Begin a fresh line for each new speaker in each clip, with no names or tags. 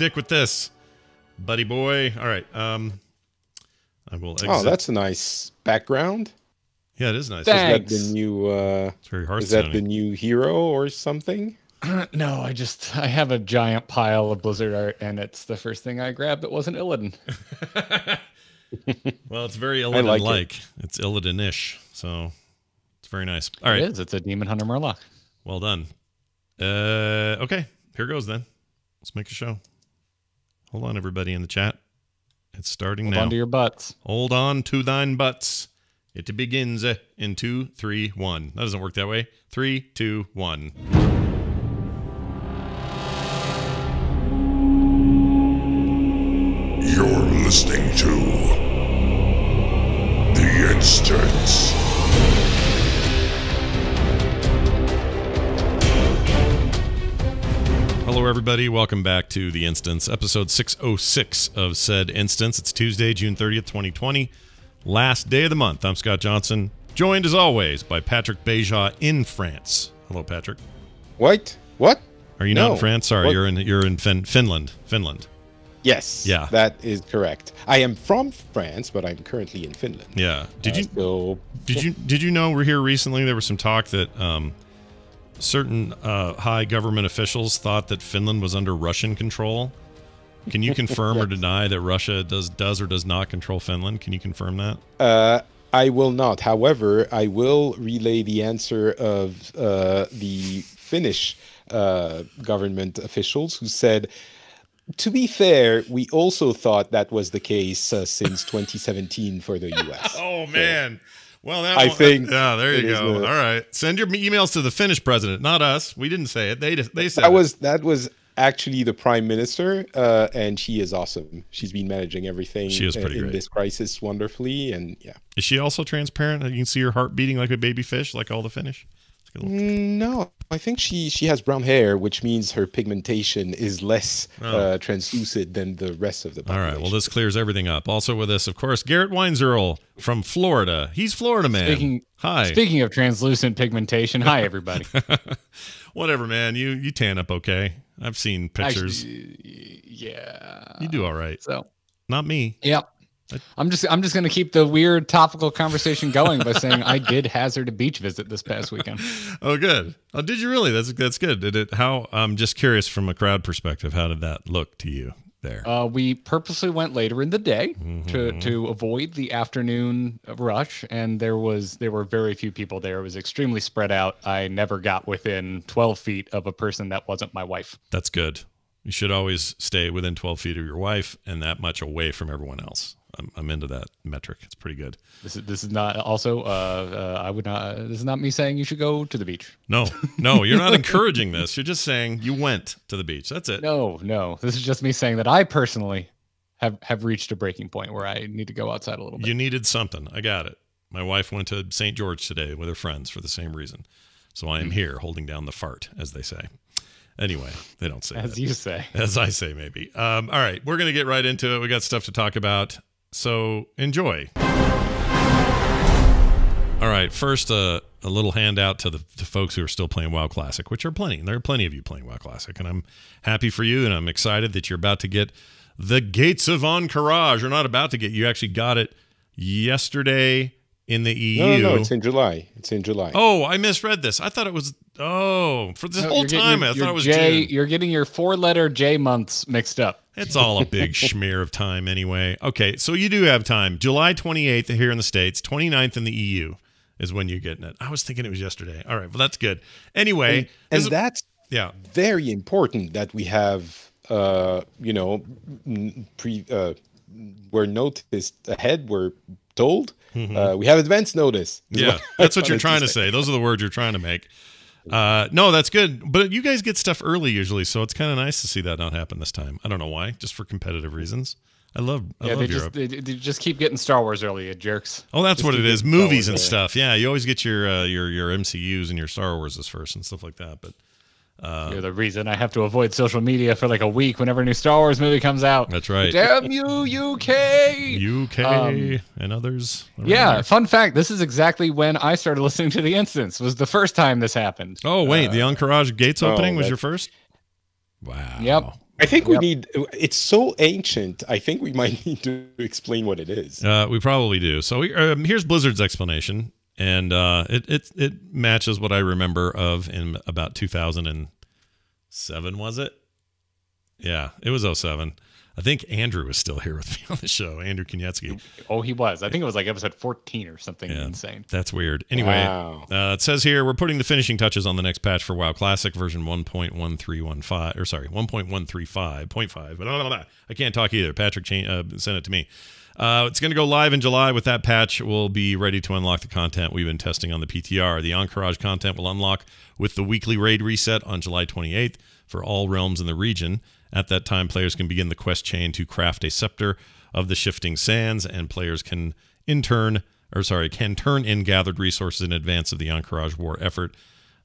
dick with this, buddy boy. All right. I will exit.
Oh, that's a nice background.
Yeah, it is nice.
Thanks. Is that the new?
It's very hard.
Is that the new hero or something?
No, I have a giant pile of Blizzard art, and it's the first thing I grabbed that wasn't Illidan.
Well, it's very Illidan-like. It's Illidan-ish, so it's very nice. All right.
It is. It's a Demon Hunter Murloc.
Well done. Okay, here goes then. Let's make a show. Hold on, everybody in the chat. It's starting now.
Hold on to your butts.
Hold on to thine butts. It begins in 2, 3, 1. That doesn't work that way. 3, 2, 1.
You're listening to The Instance.
Hello, everybody. Welcome back to The Instance, episode 606 of said Instance. It's Tuesday, June 30th, 2020. Last day of the month. I'm Scott Johnson, joined as always by Patrick Beja in France. Hello, Patrick.
What?
Are you not in France? Sorry,
what?
you're in Finland.
Yes.
Yeah.
That is correct. I am from France, but I'm currently in Finland.
Yeah. Did you know here recently there was some talk that certain high government officials thought that Finland was under Russian control? Can you confirm or deny that Russia does or does not control Finland? Can you confirm that?
I will not. However, I will relay the answer of the Finnish government officials who said, to be fair, we also thought that was the case since 2017 for the U.S.
Oh, man. Well,
I think.
Yeah, there you go. All right. Send your emails to the Finnish president, not us. We didn't say it. They said
that was actually the prime minister, and she is awesome. She's been managing everything in this crisis wonderfully, and yeah.
Is she also transparent? You can see her heart beating like a baby fish, like all the Finnish?
No, I think she has brown hair, which means her pigmentation is less translucent than the rest of the population.
All right, well, this clears everything up. Also with us, of course, Garrett Weinzierl from Florida. He's Florida man. Hi.
Speaking of translucent pigmentation, hi, everybody.
Whatever, man. You tan up okay. I've seen pictures.
Yeah.
You do all right.
So,
not me.
Yep. I'm just going to keep the weird topical conversation going by saying I did hazard a beach visit this past weekend.
Oh, good. Oh, did you really? That's good. Did it? How? I'm just curious from a crowd perspective. How did that look to you there?
We purposely went later in the day to avoid the afternoon rush, and there were very few people there. It was extremely spread out. I never got within 12 feet of a person that wasn't my wife.
That's good. You should always stay within 12 feet of your wife and that much away from everyone else. I'm into that metric. It's pretty good.
This is not also. I would not. This is not me saying you should go to the beach.
No, you're not encouraging this. You're just saying you went to the beach. That's it.
No. This is just me saying that I personally have reached a breaking point where I need to go outside a little bit.
You needed something. I got it. My wife went to St. George today with her friends for the same reason. So I am here holding down the fart, as they say. Anyway, they don't say
as
that.
You say.
As I say, maybe. All right, we're going to get right into it. We got stuff to talk about. So enjoy. All right, first a little handout to the folks who are still playing WoW Classic, which are plenty. There are plenty of you playing WoW Classic, and I'm happy for you, and I'm excited that you're about to get the Gates of Ahn'Qiraj. You're not about to get. You actually got it yesterday in the EU.
No, it's in July. It's in July.
Oh, I misread this. I thought it was. Oh, for this whole time, I thought it was June.
You're getting your 4-letter J months mixed up.
It's all a big schmear of time anyway. Okay, so you do have time. July 28th here in the States, 29th in the EU is when you're getting it. I was thinking it was yesterday. All right, well, that's good. Anyway.
And that's very important that we have, we're noticed ahead, we're told. We have advance notice.
Yeah, that's what you're trying to say. Those are the words you're trying to make. No, that's good. But you guys get stuff early usually, so it's kind of nice to see that not happen this time. I don't know why, just for competitive reasons. I love Europe.
They just keep getting Star Wars early, you jerks.
Oh, that's what it is. Movies and stuff. Yeah, you always get your MCUs and your Star Warses first and stuff like that. But
you're the reason I have to avoid social media for like a week whenever a new Star Wars movie comes out.
That's right.
Damn you, UK
and others.
Yeah, fun fact, this is exactly when I started listening to The Instance, was the first time this happened.
Oh, wait, the Ahn'Qiraj Gates opening was your first? Wow.
Yep.
I think we need. It's so ancient. I think we might need to explain what it is.
We probably do. So here's Blizzard's explanation, and it matches what I remember of in about 2007. Was it? Yeah, it was 07. I think Andrew is still here with me on the show. Andrew Koniecki.
Oh, he was. I think it was like episode 14 or something insane.
That's weird. Anyway,
Wow.
it says here we're putting the finishing touches on the next patch for WoW Classic version 1.1315, or sorry, 1.135.5. But I can't talk either. Patrick sent it to me. It's going to go live in July. With that patch, we'll be ready to unlock the content we've been testing on the PTR. The Ahn'Qiraj content will unlock with the weekly raid reset on July 28th for all realms in the region. At that time, players can begin the quest chain to craft a scepter of the shifting sands, and players can turn in gathered resources in advance of the Ahn'Qiraj war effort.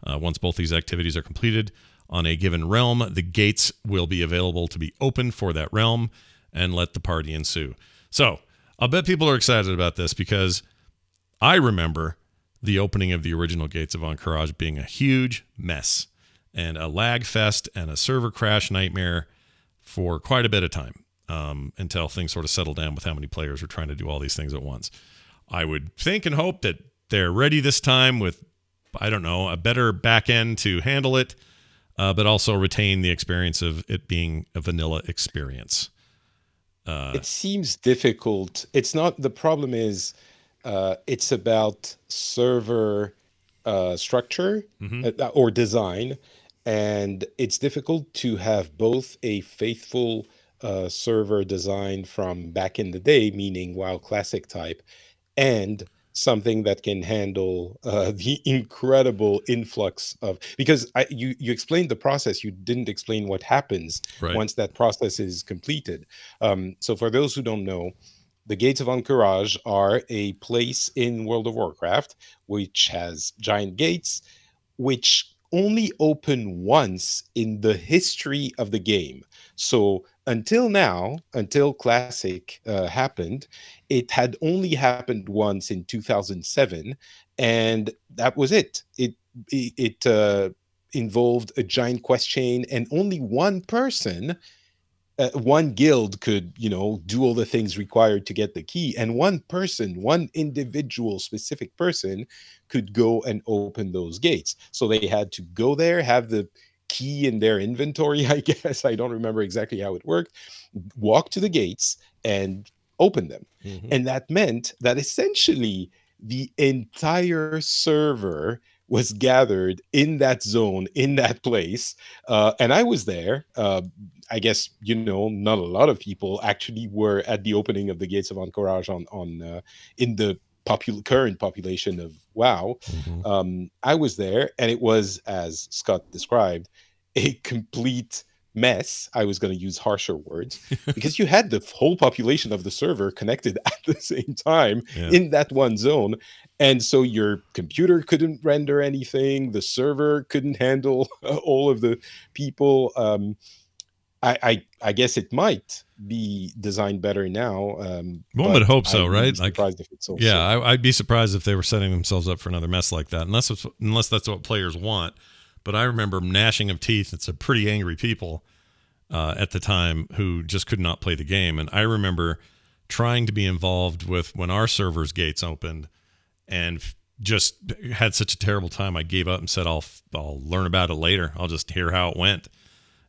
Once both these activities are completed on a given realm, the gates will be available to be opened for that realm, and let the party ensue. So I'll bet people are excited about this, because I remember the opening of the original gates of Ahn'Qiraj being a huge mess and a lag fest and a server crash nightmare for quite a bit of time, until things sort of settle down with how many players are trying to do all these things at once. I would think and hope that they're ready this time with, I don't know, a better back end to handle it, but also retain the experience of it being a vanilla experience.
It seems difficult. It's not, the problem is it's about server structure or design. And it's difficult to have both a faithful server design from back in the day, meaning WoW Classic type, and something that can handle the incredible influx of, because you explained the process, you didn't explain what happens once that process is completed. So for those who don't know, the Gates of Ahn'Qiraj are a place in World of Warcraft which has giant gates, which only open once in the history of the game. So until now, until Classic happened, it had only happened once in 2007, and that was it. It involved a giant quest chain, and only one person, one guild could, do all the things required to get the key, and one person, one individual specific person could go and open those gates. So they had to go there, have the key in their inventory, I guess. I don't remember exactly how it worked. Walk to the gates and open them. And that meant that essentially the entire server was gathered in that zone, in that place. And I was there. I guess, not a lot of people actually were at the opening of the Gates of Ahn'Qiraj in the current population of WoW. I was there, and it was, as Scott described, a complete mess. I was going to use harsher words, because you had the whole population of the server connected at the same time in that one zone. And so your computer couldn't render anything. The server couldn't handle all of the people. I guess it might be designed better now.
One would hope so, right?
Surprised if it's also.
Yeah, I'd be surprised if they were setting themselves up for another mess like that, unless that's what players want. But I remember gnashing of teeth at some pretty angry people at the time who just could not play the game. And I remember trying to be involved with when our server's gates opened, and just had such a terrible time. I gave up and said, I'll learn about it later. I'll just hear how it went.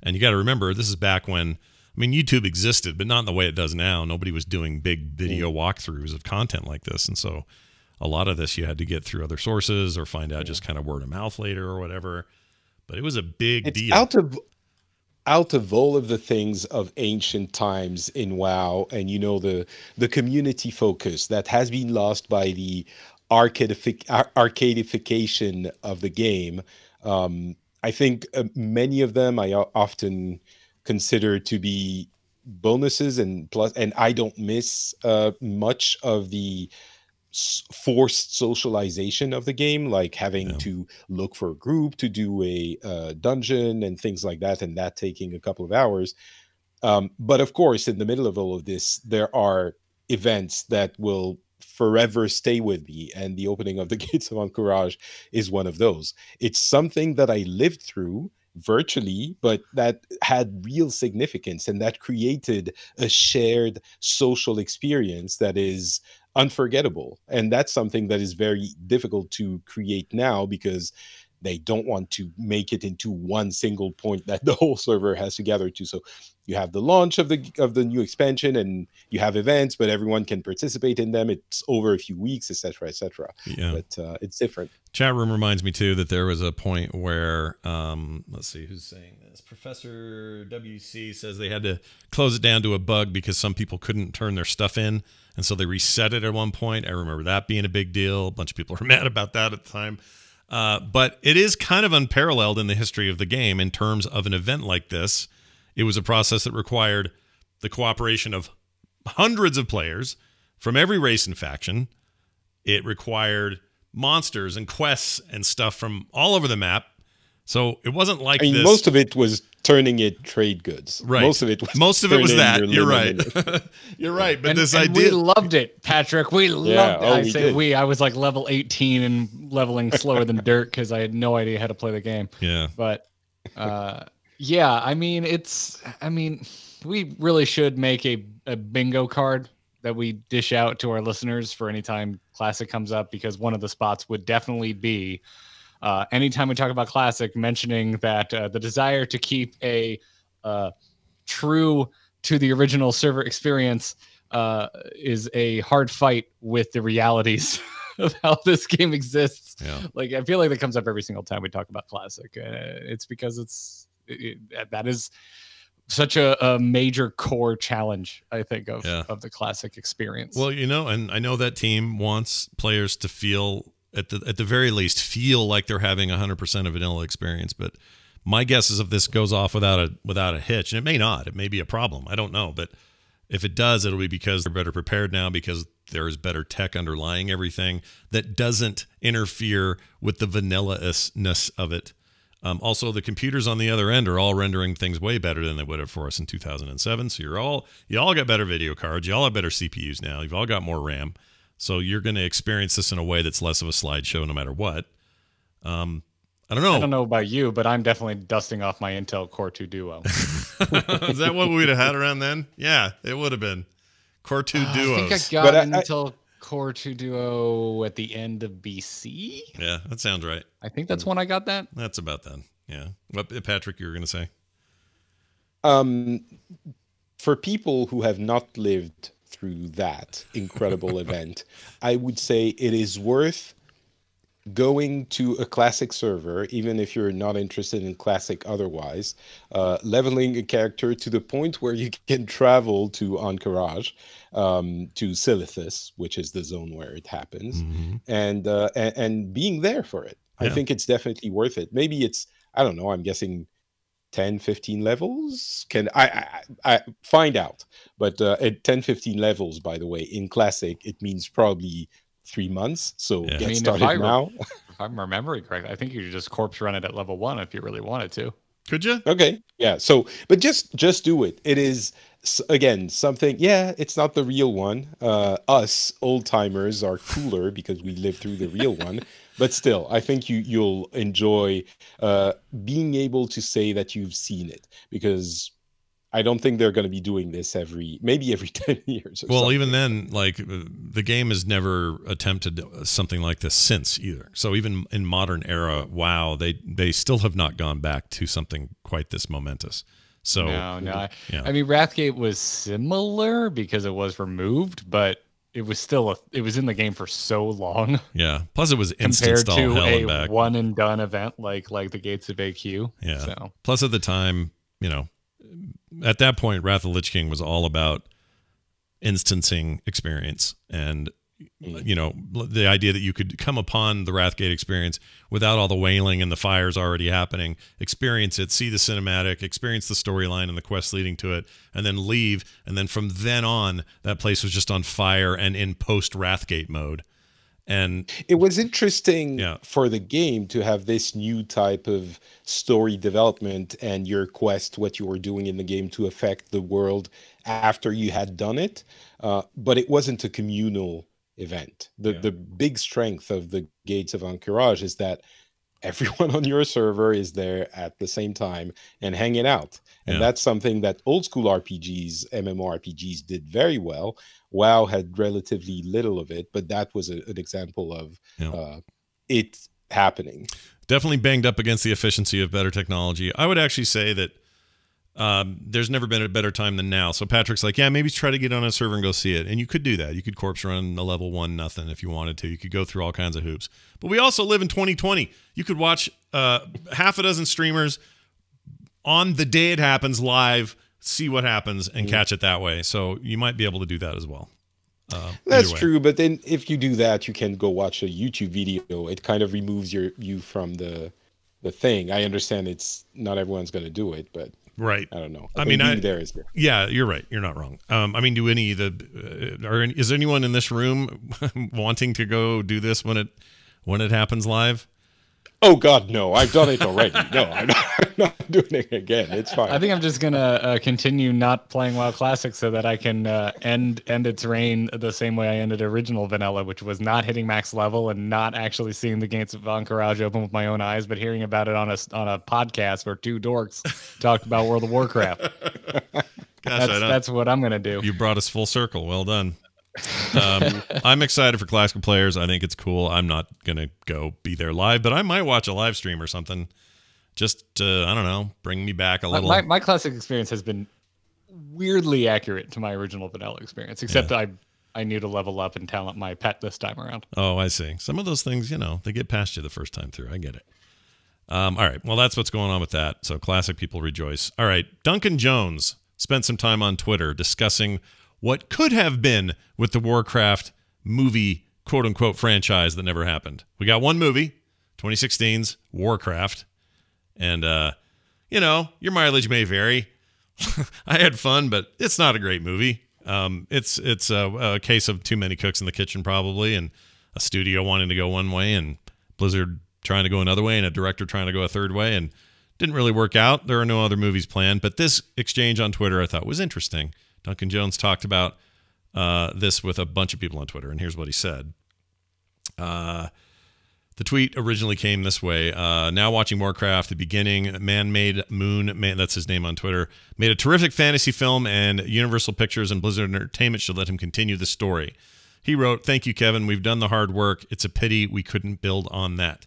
And you got to remember, this is back when, YouTube existed, but not in the way it does now. Nobody was doing big video walkthroughs of content like this. And so a lot of this you had to get through other sources or find out just kind of word of mouth later or whatever. But it was a big deal.
Out of all of the things of ancient times in WoW, and the community focus that has been lost by the arcadification of the game, I think many of them I often consider to be bonuses and plus, and I don't miss much of the forced socialization of the game, like having to look for a group to do a dungeon and things like that, and that taking a couple of hours. But of course, in the middle of all of this, there are events that will forever stay with me, and the opening of the Gates of Ahn'Qiraj is one of those. It's something that I lived through virtually, but that had real significance, and that created a shared social experience that is unforgettable. And that's something that is very difficult to create now, because they don't want to make it into one single point that the whole server has to gather to. So you have the launch of the new expansion, and you have events, but everyone can participate in them. It's over a few weeks, etc., etc.
Yeah.
But it's different.
Chat room reminds me too that there was a point where let's see who's saying this. Professor WC says they had to close it down to a bug because some people couldn't turn their stuff in, and so they reset it at one point. I remember that being a big deal. A bunch of people were mad about that at the time. But it is kind of unparalleled in the history of the game in terms of an event like this. It was a process that required the cooperation of hundreds of players from every race and faction. It required monsters and quests and stuff from all over the map. So it wasn't like this.
Most of it was turning it trade goods.
Right.
Most of it was
that. You're right. You're right. But this idea,
we loved it, Patrick. We loved it. I was like level 18 and leveling slower than dirt because I had no idea how to play the game.
Yeah.
But yeah, I mean, we really should make a bingo card that we dish out to our listeners for any time Classic comes up, because one of the spots would definitely be anytime we talk about Classic, mentioning that the desire to keep a true to the original server experience is a hard fight with the realities of how this game exists.
Yeah.
Like, I feel like that comes up every single time we talk about Classic. It's because that is such a major core challenge, I think, of the Classic experience.
Well, and I know that team wants players to feel, at the very least, feel like they're having 100% of vanilla experience. But my guess is if this goes off without a hitch, and it may not, it may be a problem. I don't know, but if it does, it'll be because they're better prepared now, because there is better tech underlying everything that doesn't interfere with the vanilla-ness of it. Also, the computers on the other end are all rendering things way better than they would have for us in 2007. So you all got better video cards, you all have better CPUs now, you've all got more RAM. So you're going to experience this in a way that's less of a slideshow no matter what. I don't know.
I don't know about you, but I'm definitely dusting off my Intel Core 2 Duo.
Is that what we'd have had around then? Yeah, it would have been. Core 2 Duos.
I think I got an Intel Core 2 Duo at the end of BC.
Yeah, that sounds right.
I think that's when I got that.
That's about then. Yeah. What, Patrick, you were going to say?
For people who have not lived through that incredible event, I would say it is worth going to a Classic server, even if you're not interested in Classic otherwise, leveling a character to the point where you can travel to Ahn'Qiraj, to Silithus, which is the zone where it happens, and being there for it. Yeah. I think it's definitely worth it. Maybe it's, I don't know, I'm guessing 10, 15 levels? Can I find out? But at 10, 15 levels, by the way, in Classic, it means probably 3 months. So get started now.
If I'm remembering correctly, I think you could just corpse run it at level 1 if you really wanted to.
Could you?
Okay. Yeah. So, but just do it. It is, again, something, it's not the real one. Us old timers are cooler because we lived through the real one. But still, I think you'll enjoy being able to say that you've seen it, because I don't think they're going to be doing this maybe every 10 years.
Well, something. Even then, like, the game has never attempted something like this since either. So even in modern era, WoW, they still have not gone back to something quite this momentous. So
no. Yeah. I mean, Wrathgate was similar because it was removed, but it was still it was in the game for so long.
Yeah. Plus, it was instant
compared
stall
to
hell
a
and back.
One and done event like the Gates of AQ.
Yeah.
So.
Plus, at the time, at that point, Wrath of the Lich King was all about instancing experience, and the idea that you could come upon the Wrathgate experience without all the wailing and the fires already happening, experience it, see the cinematic, experience the storyline and the quest leading to it, and then leave. And then from then on, that place was just on fire and in post Wrathgate mode. And
it was interesting for the game to have this new type of story development and your quest, what you were doing in the game, to affect the world after you had done it. But it wasn't a communal event. The big strength of the Gates of Ahn'Qiraj is that everyone on your server is there at the same time and hanging out. And
Yeah.
that's something that old school RPGs, MMORPGs did very well. WoW had relatively little of it, but that was an example of it happening.
Definitely banged up against the efficiency of better technology. I would actually say that there's never been a better time than now. So Patrick's like, yeah, maybe try to get on a server and go see it. And you could do that. You could corpse run a level 1 nothing if you wanted to. You could go through all kinds of hoops. But we also live in 2020. You could watch half a dozen streamers on the day it happens live, see what happens, and catch it that way. So you might be able to do that as well.
That's true, but then if you do that, you can go watch a YouTube video. It kind of removes you from the thing. I understand it's not everyone's going to do it, but
right.
I don't know.
I mean,
there is there.
Yeah, you're right. You're not wrong. I mean, do any of is anyone in this room wanting to go do this when it happens live?
Oh God, no! I've done it already. No, I'm not doing it again. It's fine.
I think I'm just gonna continue not playing WoW Classic so that I can end its reign the same way I ended original vanilla, which was not hitting max level and not actually seeing the gates of Ahn'Qiraj open with my own eyes, but hearing about it on a podcast where two dorks talked about World of Warcraft.
Gosh,
that's what I'm gonna do.
You brought us full circle. Well done. I'm excited for classical players. I think it's cool. I'm not gonna go be there live, but I might watch a live stream or something. Just I don't know, bring me back a little.
My classic experience has been weirdly accurate to my original vanilla experience, except I knew to level up and talent my pet this time around.
Oh, I see. Some of those things, they get past you the first time through. I get it. All right. Well, that's what's going on with that. So classic people rejoice. All right. Duncan Jones spent some time on Twitter discussing what could have been with the Warcraft movie, quote-unquote, franchise that never happened. We got one movie, 2016's Warcraft, and, your mileage may vary. I had fun, but it's not a great movie. It's a case of too many cooks in the kitchen, probably, and a studio wanting to go one way, and Blizzard trying to go another way, and a director trying to go a third way, and didn't really work out. There are no other movies planned, but this exchange on Twitter I thought was interesting. Duncan Jones talked about this with a bunch of people on Twitter, and here's what he said. The tweet originally came this way. Now watching Warcraft, the beginning, Man-Made Moon, that's his name on Twitter, made a terrific fantasy film, and Universal Pictures and Blizzard Entertainment should let him continue the story. He wrote, "Thank you, Kevin. We've done the hard work. It's a pity we couldn't build on that."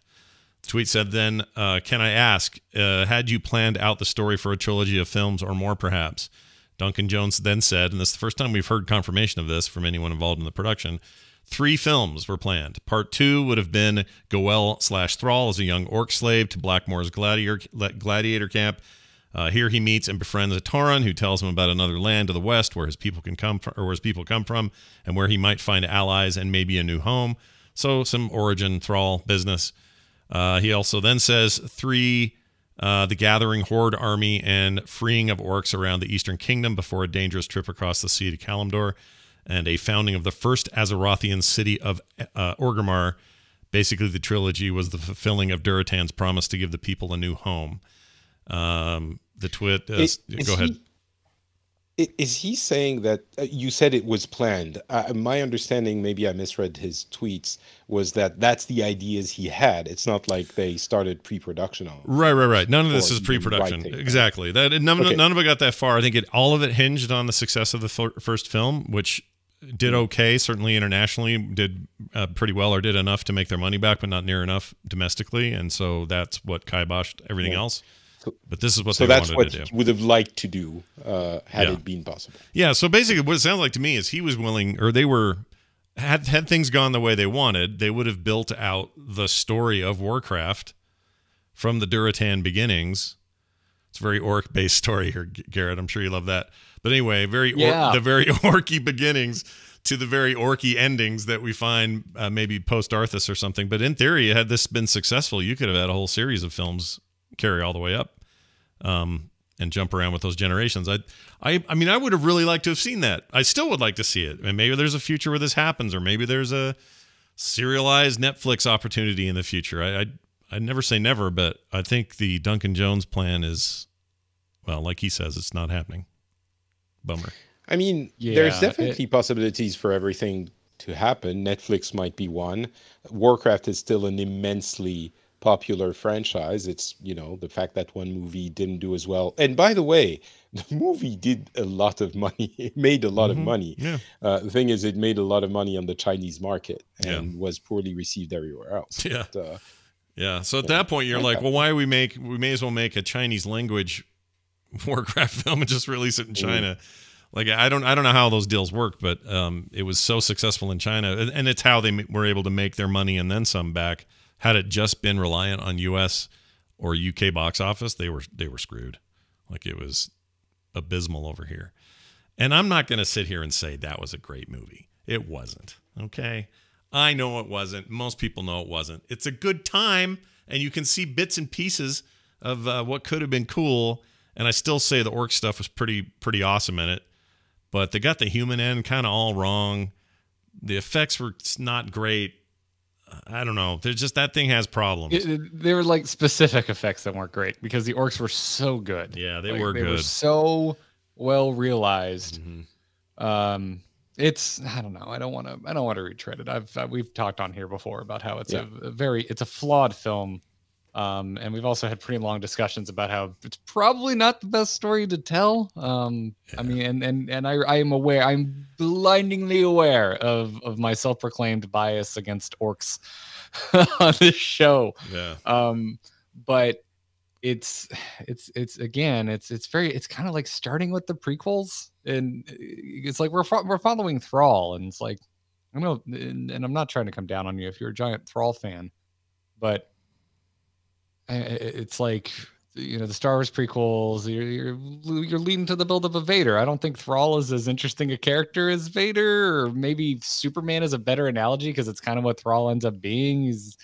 The tweet said then, can I ask, had you planned out the story for a trilogy of films or more, perhaps? Duncan Jones then said, and this is the first time we've heard confirmation of this from anyone involved in the production, 3 films were planned. Part 2 would have been Goel/Thrall as a young orc slave to Blackmoor's gladiator camp. Here he meets and befriends a Tauren who tells him about another land to the west where his people come from, and where he might find allies and maybe a new home. So some origin Thrall business. He also then says 3, the gathering Horde army and freeing of orcs around the Eastern Kingdom before a dangerous trip across the sea to Kalimdor, and a founding of the first Azerothian city of Orgrimmar. Basically, the trilogy was the fulfilling of Durotan's promise to give the people a new home. The twit. Go ahead.
Is he saying that you said it was planned? My understanding, maybe I misread his tweets, was that that's the ideas he had. It's not like they started pre-production on it.
Right. None of this is pre-production. Exactly. None of it got that far. I think all of it hinged on the success of the first film, which did okay, certainly internationally, did pretty well, or did enough to make their money back, but not near enough domestically. And so that's what kiboshed everything else. But this is what they wanted to do. So that's what
he would have liked to do had it been possible.
Yeah, so basically what it sounds like to me is he was willing, or they were, had things gone the way they wanted, they would have built out the story of Warcraft from the Durotan beginnings. It's a very orc-based story here, Garrett. I'm sure you love that. But anyway, the very orky beginnings to the very orky endings that we find maybe post-Arthas or something. But in theory, had this been successful, you could have had a whole series of films carry all the way up and jump around with those generations. I mean, I would have really liked to have seen that. I still would like to see it. And maybe there's a future where this happens, or maybe there's a serialized Netflix opportunity in the future. I'd never say never, but I think the Duncan Jones plan is, well, like he says, it's not happening. Bummer.
I mean, there's definitely possibilities for everything to happen. Netflix might be one. Warcraft is still an immensely popular franchise. It's, the fact that one movie didn't do as well. And by the way, the movie did a lot of money. It made a lot of money.
Yeah.
The thing is, it made a lot of money on the Chinese market and
Yeah.
was poorly received everywhere else.
Yeah.
But,
yeah. So at that point, you're like, well, we may as well make a Chinese language Warcraft film and just release it in China. Like, I don't know how those deals work, but it was so successful in China, and it's how they were able to make their money and then some back. Had it just been reliant on U.S. or U.K. box office, they were screwed. Like, it was abysmal over here. And I'm not going to sit here and say that was a great movie. It wasn't. Okay, I know it wasn't. Most people know it wasn't. It's a good time, and you can see bits and pieces of what could have been cool. And I still say the orc stuff was pretty awesome in it. But they got the human end kind of all wrong. The effects were not great. I don't know. There's just, that thing has problems.
There were like specific effects that weren't great because the orcs were so good.
Yeah, they
Like,
were good.
They were so well realized.
Mm-hmm.
It's, I don't know. I don't want to retread it. We've talked on here before about how it's it's a flawed film. And we've also had pretty long discussions about how it's probably not the best story to tell. I mean, and I am aware, I'm blindingly aware of my self-proclaimed bias against orcs on this show.
Yeah.
But it's kind of like starting with the prequels, and it's like we're following Thrall, and it's like, I know, and I'm not trying to come down on you if you're a giant Thrall fan, but it's like, the Star Wars prequels, you're leading to the buildup of Vader. I don't think Thrall is as interesting a character as Vader, or maybe Superman is a better analogy because it's kind of what Thrall ends up being. He's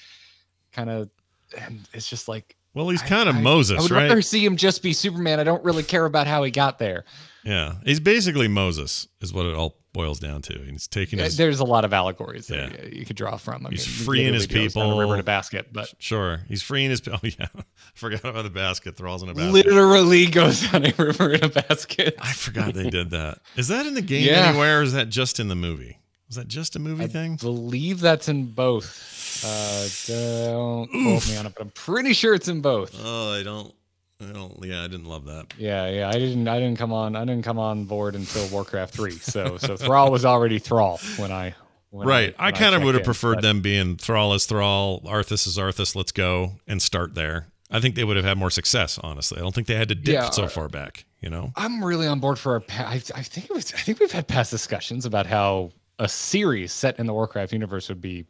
kind of, and it's just like,
well, he's kind of Moses,
I would
right?
rather see him just be Superman. I don't really care about how he got there.
Yeah, he's basically Moses, is what it all boils down to. He's taking his...
There's a lot of allegories that you could draw from. I
he's
mean,
freeing his people.
Down a river in a basket, but
sure, he's freeing his. Oh yeah, forgot about the basket. Thrall's in a basket.
Literally goes down a river in a basket.
I forgot they did that. Is that in the game anywhere, or is that just in the movie? Was that just a movie thing?
I believe that's in both. Don't quote me on it, but I'm pretty sure it's in both.
Oh, I don't. Yeah, I didn't love that.
Yeah. I didn't come on board until Warcraft 3. So Thrall was already Thrall when I.
I kind of would have preferred them being Thrall is Thrall, Arthas is Arthas. Let's go and start there. I think they would have had more success. Honestly, I don't think they had to dip so far back.
I'm really on board for I think we've had past discussions about how a series set in the Warcraft universe would be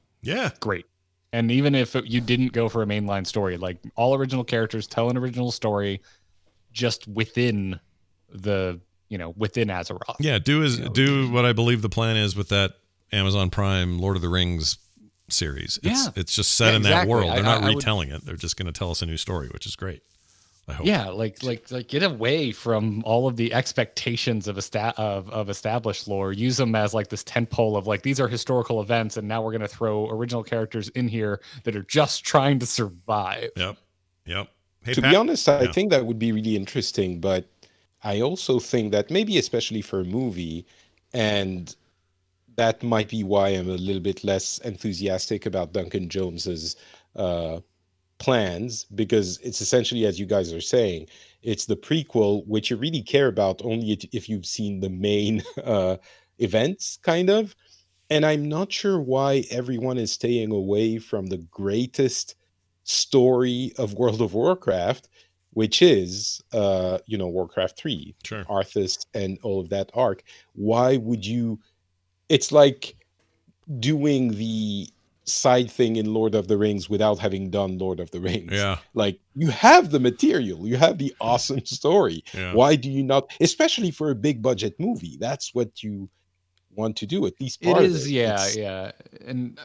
great. And even if you didn't go for a mainline story, like all original characters tell an original story just within within Azeroth.
Yeah, do what I believe the plan is with that Amazon Prime Lord of the Rings series. It's just set in that world. They're not retelling it. They're just going to tell us a new story, which is great. I hope.
Yeah, like get away from all of the expectations of established lore. Use them as like this tentpole of like, these are historical events, and now we're going to throw original characters in here that are just trying to survive.
Yep. Hey,
to be honest, I think that would be really interesting, but I also think that maybe especially for a movie, and that might be why I'm a little bit less enthusiastic about Duncan Jones's plans, because it's essentially, as you guys are saying, it's the prequel, which you really care about only if you've seen the main events, kind of. And I'm not sure why everyone is staying away from the greatest story of World of Warcraft, which is Warcraft 3,
sure,
Arthas and all of that arc. Why would you? It's like doing the side thing in Lord of the Rings without having done Lord of the Rings.
Yeah.
Like, you have the material, you have the awesome story.
Yeah.
Why do you not, especially for a big budget movie, that's what you want to do, at least part
it is,
of it.
Yeah. And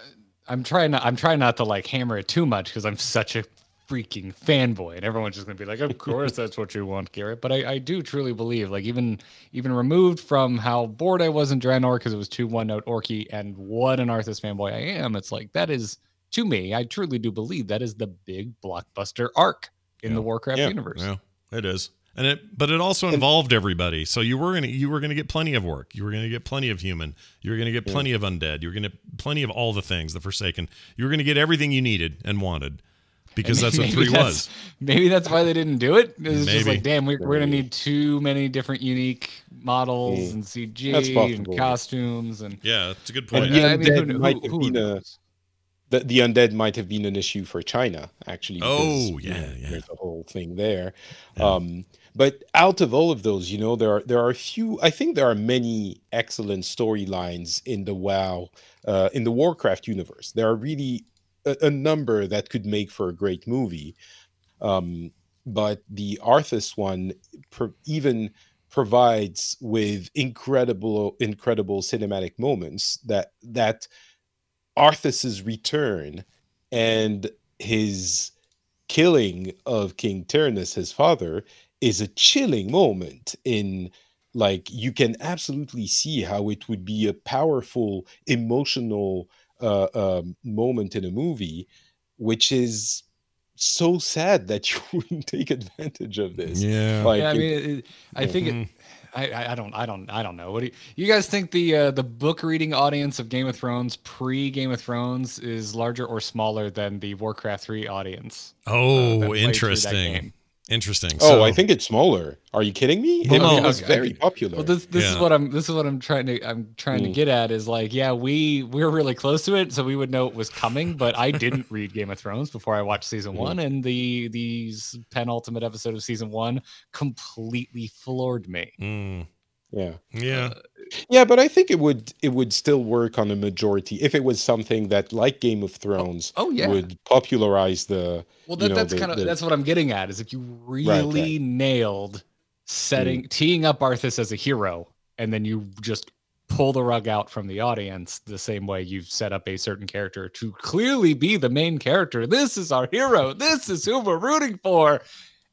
I'm trying not to like hammer it too much because I'm such a freaking fanboy, and everyone's just gonna be like, of course that's what you want, Garrett. But I do truly believe, like, even removed from how bored I was in Draenor because it was too one-note orky, and what an Arthas fanboy I am, it's like, that is, to me, I truly do believe that is the big blockbuster arc in the Warcraft universe.
Yeah, it is. But it also involved everybody. So you were gonna get plenty of orc. You were gonna get plenty of human. You were gonna get plenty of undead. You were gonna get plenty of all the things, the Forsaken. You were gonna get everything you needed and wanted. because that's what 3 was.
Maybe that's why they didn't do it. It's just
Maybe.
like, damn, we're going to need too many different unique models and CG and costumes. And
yeah, that's a good point.
And the
I mean,
undead might have been the undead might have been an issue for China, actually.
Oh,
because,
yeah.
There's a whole thing there.
Yeah.
But out of all of those, there are a few. I think there are many excellent storylines in the in the Warcraft universe. There are really a number that could make for a great movie. But the Arthas one even provides with incredible cinematic moments that Arthas's return and his killing of King Tyrannus, his father, is a chilling moment. You can absolutely see how it would be a powerful emotional moment in a movie, which is so sad that you wouldn't take advantage of this.
Yeah.
I mean, I think I don't know. What do you guys think the book reading audience of Game of Thrones pre Game of Thrones is larger or smaller than the Warcraft 3 audience?
Oh, interesting. Interesting.
I think it's smaller. Are you kidding me? It was very popular.
Well, this is what I'm trying to get at is like, yeah, we're really close to it, so we would know it was coming. But I didn't read Game of Thrones before I watched season 1, and these penultimate episode of season 1 completely floored me.
Yeah, but I think it would still work on a majority if it was something that, like Game of Thrones, would popularize the.
Well, that's what I'm getting at is if you really nailed teeing up Arthas as a hero, and then you just pull the rug out from the audience the same way you've set up a certain character to clearly be the main character. This is our hero. This is who we're rooting for.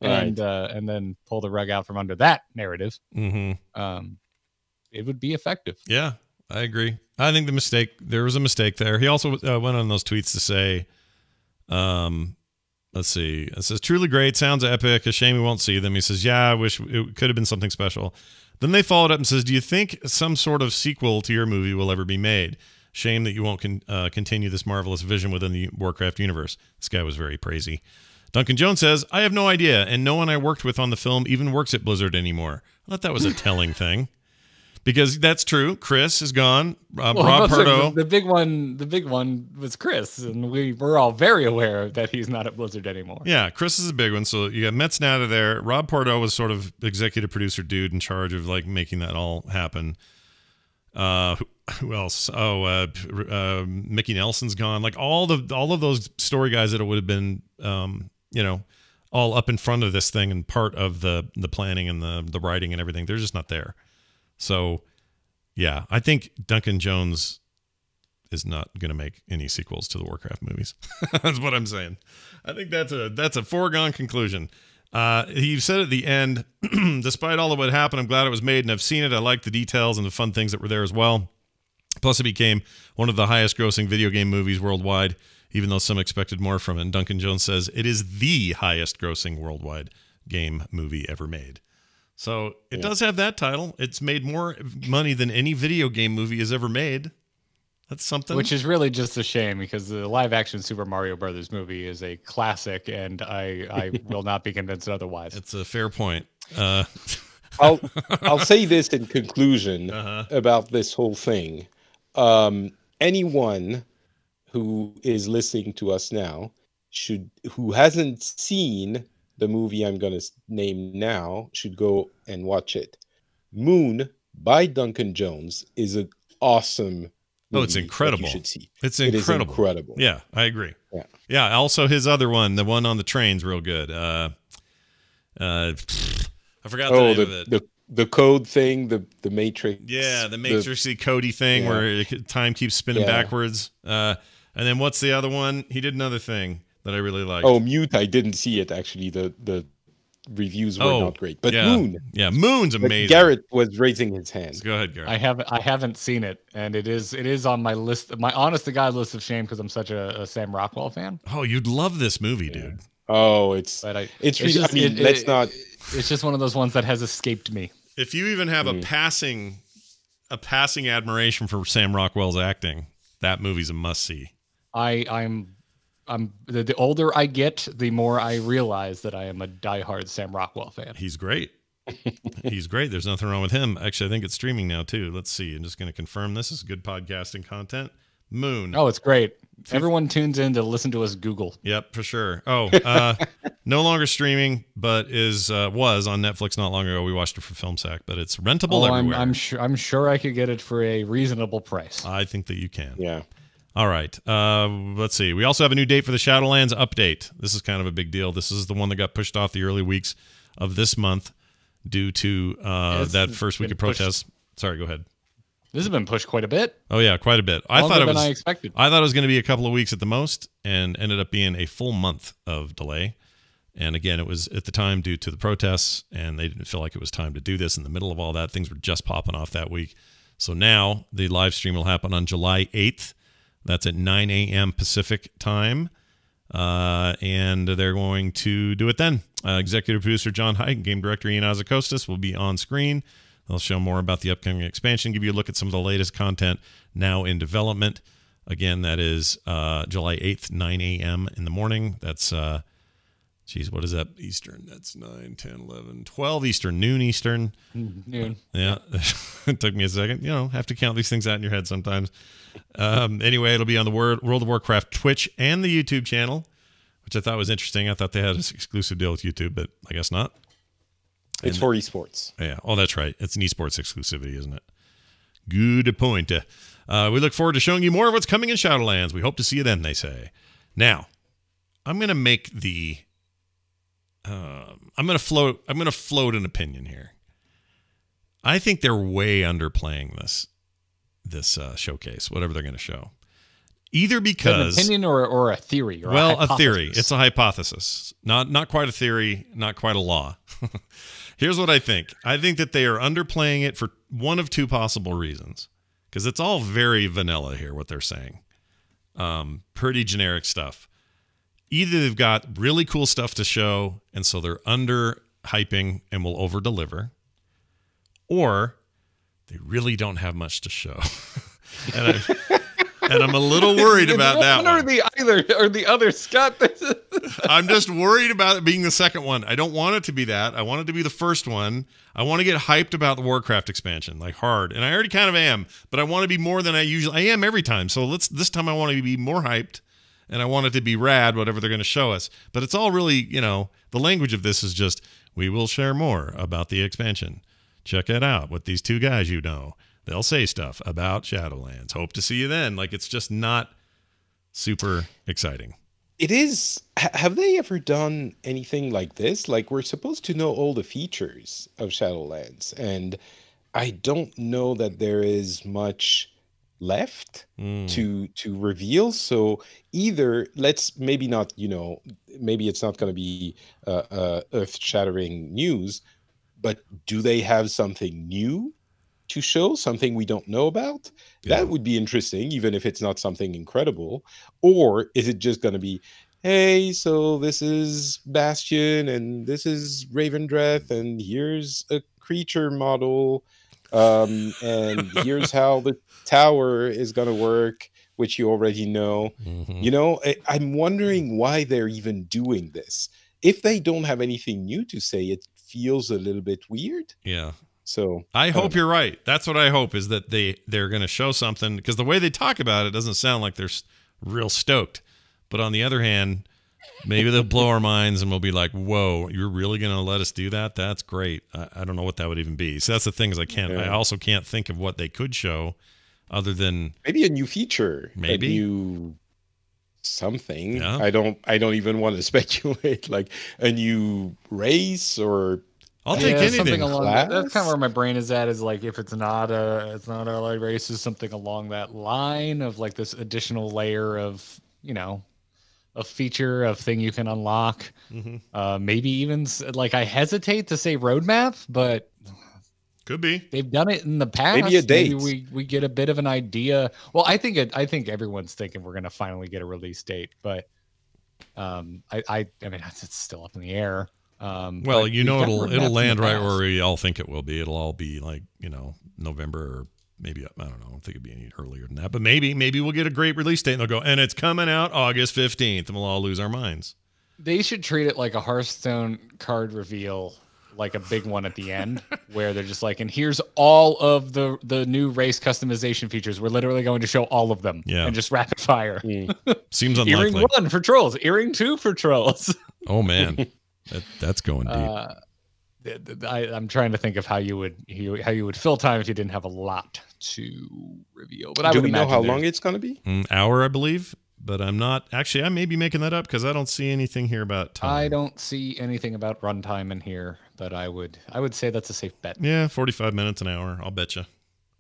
And then pull the rug out from under that narrative. It would be effective.
Yeah, I agree. I think there was a mistake there. He also went on those tweets to say, let's see, it says, truly great, sounds epic, a shame we won't see them. He says, yeah, I wish it could have been something special. Then they followed up and says, do you think some sort of sequel to your movie will ever be made? Shame that you won't continue this marvelous vision within the Warcraft universe. This guy was very praisey. Duncan Jones says, I have no idea, and no one I worked with on the film even works at Blizzard anymore. I thought that was a telling thing. Because that's true. Chris is gone. Rob Pardo.
The big one was Chris, and we're all very aware that he's not at Blizzard anymore.
Yeah, Chris is a big one. So you got Metznata there. Rob Pardo was sort of executive producer dude in charge of like making that all happen. Who else? Mickey Nelson's gone. Like all of those story guys that would have been, all up in front of this thing and part of the planning and the writing and everything. They're just not there. So, yeah, I think Duncan Jones is not going to make any sequels to the Warcraft movies. That's what I'm saying. I think that's a foregone conclusion. He said at the end, despite all of what happened, I'm glad it was made and I've seen it. I like the details and the fun things that were there as well. Plus, it became one of the highest grossing video game movies worldwide, even though some expected more from it. And Duncan Jones says it is the highest grossing worldwide game movie ever made. So it does have that title. It's made more money than any video game movie has ever made. That's something.
Which is really just a shame because the live action Super Mario Brothers movie is a classic, and I will not be convinced otherwise.
It's a fair point.
I'll say this in conclusion about this whole thing. Anyone who is listening to us now who hasn't seen the movie I'm going to name now should go and watch it. Moon by Duncan Jones is an awesome movie.
It's incredible.
You should see.
It's incredible.
It is incredible.
Yeah, I agree.
Yeah.
Yeah. Also, his other one, the one on the train's real good. I forgot the name of it.
The code thing, the Matrix.
Yeah, the Matrixy Cody thing where time keeps spinning backwards. And then what's the other one? He did another thing that I really liked.
Oh, Mute, I didn't see it, actually. The reviews were not great. But Moon.
Yeah, Moon's amazing.
Garrett was raising his hand.
Go ahead, Garrett.
I haven't seen it, and it is on my list, my honest to God list of shame because I'm such a Sam Rockwell fan.
Oh, you'd love this movie, dude.
Oh, it's
just one of those ones that has escaped me.
If you even have a passing admiration for Sam Rockwell's acting, that movie's a must-see.
I'm the older I get, the more I realize that I am a diehard Sam Rockwell fan.
He's great. He's great. There's nothing wrong with him. Actually, I think it's streaming now too. Let's see. I'm just going to confirm this is good podcasting content. Moon.
Oh, it's great. Everyone tunes in to listen to us Google.
Yep, for sure. Oh, no longer streaming, but was on Netflix not long ago. We watched it for FilmSack, but it's rentable everywhere.
I'm sure I could get it for a reasonable price.
I think that you can.
Yeah.
All right. Let's see. We also have a new date for the Shadowlands update. This is kind of a big deal. This is the one that got pushed off the early weeks of this month due to that first week of protests. Sorry, go ahead.
This has been pushed quite a bit.
Oh yeah, quite a bit.
I thought I expected.
I thought it was going to be a couple of weeks at the most, and ended up being a full month of delay. And again, it was at the time due to the protests, and they didn't feel like it was time to do this in the middle of all that. Things were just popping off that week. So now the live stream will happen on July 8th. That's at 9 a.m. Pacific time. And they're going to do it then. Executive producer John Haidt and game director Ian Azacostas will be on screen. They'll show more about the upcoming expansion, give you a look at some of the latest content now in development. Again, that is July 8th, 9 a.m. in the morning. That's, geez, what is that Eastern? That's 9, 10, 11, 12 Eastern, noon Eastern.
Noon.
Yeah, it took me a second. You know, have to count these things out in your head sometimes. Anyway, it'll be on the World of Warcraft Twitch and the YouTube channel, which I thought was interesting. I thought they had an exclusive deal with YouTube, but I guess not.
It's for esports.
Yeah. Oh, that's right. It's an esports exclusivity, isn't it? Good point. We look forward to showing you more of what's coming in Shadowlands. We hope to see you then, they say. Now, I'm going to make the... I'm going to float an opinion here. I think they're way underplaying this showcase, whatever they're going to show. Either because...
An opinion or a theory? Or
well, a theory. It's a hypothesis. Not quite a theory, not quite a law. Here's what I think. I think that they are underplaying it for one of two possible reasons. Because it's all very vanilla here, what they're saying. Pretty generic stuff. Either they've got really cool stuff to show, and so they're under-hyping and will over-deliver. Or they really don't have much to show. And I'm a little worried about that one.
Or the other, Scott.
I'm just worried about it being the second one. I don't want it to be that. I want it to be the first one. I want to get hyped about the Warcraft expansion, like hard. And I already kind of am, but I want to be more than I am every time. So this time I want to be more hyped, and I want it to be rad, whatever they're going to show us. But it's all really, the language of this is just, we will share more about the expansion. Check it out with these two guys you know. They'll say stuff about Shadowlands. Hope to see you then. Like, it's just not super exciting.
It is. Have they ever done anything like this? Like, we're supposed to know all the features of Shadowlands, and I don't know that there is much left to reveal. So either let's maybe not, maybe it's not going to be earth-shattering news, but do they have something new to show, something we don't know about?
Yeah.
That would be interesting, even if it's not something incredible. Or is it just going to be, hey, so this is Bastion, and this is Ravendreth, and here's a creature model, and here's how the tower is going to work, which you already know. I'm wondering why they're even doing this. If they don't have anything new to say, it feels a little bit weird.
Yeah.
So
I hope you're right. That's what I hope, is that they're going to show something, because the way they talk about it doesn't sound like they're real stoked. But on the other hand, maybe they'll blow our minds and we'll be like, whoa, you're really going to let us do that? That's great. I don't know what that would even be. So that's the thing, is I also can't think of what they could show other than
maybe a new feature,
maybe
a new something.
Yeah.
I don't even want to speculate, like a new race, or
I'll take anything.
Something along that's kind of where my brain is at, is like, if it's not a like race, is something along that line of like this additional layer of, a feature of thing you can unlock. Maybe even like, I hesitate to say roadmap, but
could be.
They've done it in the past.
Maybe a date.
Maybe we get a bit of an idea. Well, I think everyone's thinking we're going to finally get a release date, but I mean, it's still up in the air.
Well, it'll land right where we all think it will be. It'll all be like, November or maybe, I don't know. I don't think it'd be any earlier than that. But maybe we'll get a great release date and they'll go, and it's coming out August 15th, and we'll all lose our minds.
They should treat it like a Hearthstone card reveal, like a big one at the end, where they're just like, and here's all of the new race customization features. We're literally going to show all of them.
Yeah.
And just rapid fire.
Seems unlikely.
Earring 1 for trolls. Earring 2 for trolls.
Oh, man. That's going deep.
I'm trying to think of how you would fill time if you didn't have a lot to reveal. But
do we know how long it's going to be?
An hour, I believe. But I'm not actually. I may be making that up because I don't see anything here about time.
I don't see anything about runtime in here, but I would say that's a safe bet.
Yeah, 45 minutes, an hour. I'll bet you.